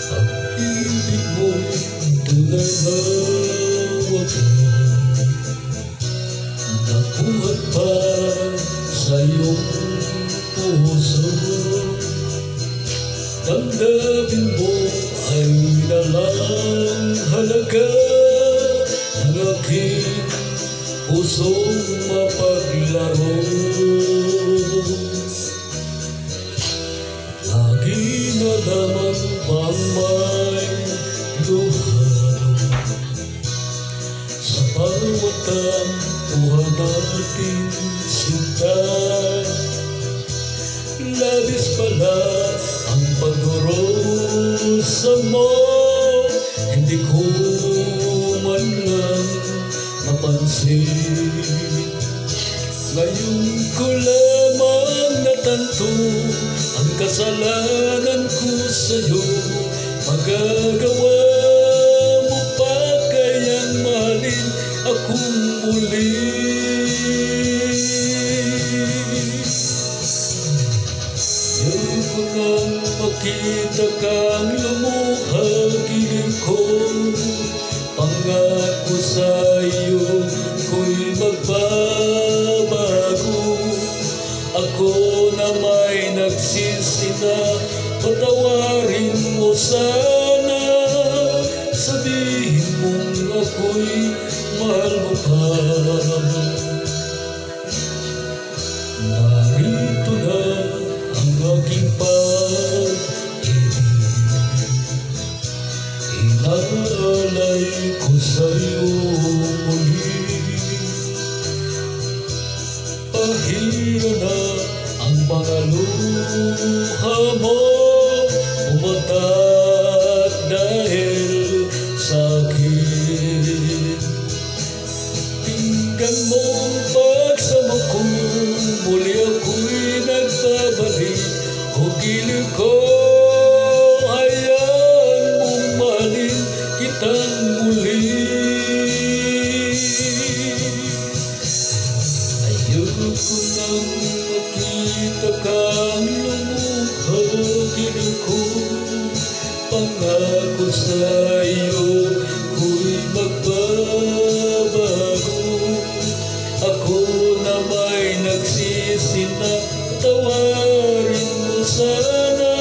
Pag-ibig mo'y tunay na wagas, nabuhat pa sa iyong puso. Damdamin mo ay nalang halaga ng aking pusong mapaglaro. Lagi na naman bang may luha sa bawat tampuhan natin sinta. Labis pala ang pagdurusa mo, hindi ko man lang napansin. Ngayon ko lamang natanto ang kasalanan ko sa'yo. Magagawa mo pa kayang mahalin akong muli? Ngayon ko nang makita kang lumuhagin ko, pangako sa'yo ko'y magbabago. Ako na may nagsisi na, patawarin mo sana. Sabihin mong ako'y mahal mo pa. Narito na ang aking pag-ibig, inaalay ko sa'yo muli. Pahira na ang mga luha mo, umatak dahil sa'kin. Tingnan mo ang pagsama ko, muli ako'y nagbabalik. O giliw ko, hayaan mong mahalin kitang muli. Ayoko nang makita kang lumuhagin ko, pangako sa'yo ko'y magbabago. Ako na may nagsisi na, tawarin mo sana.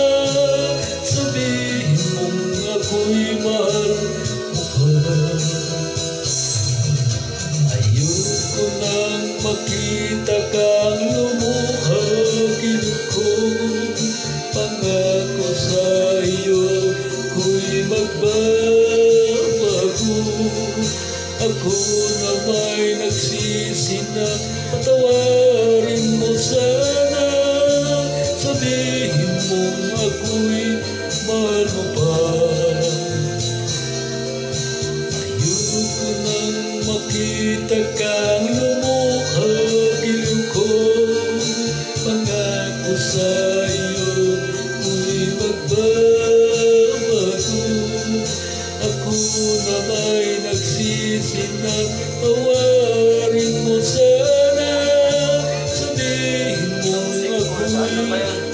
Sabihin mong ako'y mahal mo pa. Ayoko nang makita kang lumuhagin ko, pangako sa'yo ko'y magbabago. Ako na may nagsisi na, patawarin mo sana. Sabihin mong ako'y mahal mo pa. Ayoko nang makita kang lumuhagin ko, pangako sa'yo ko'y magbabago. Ako na may nagsisi na, tawarin mo sana. Sabihin mong ako'y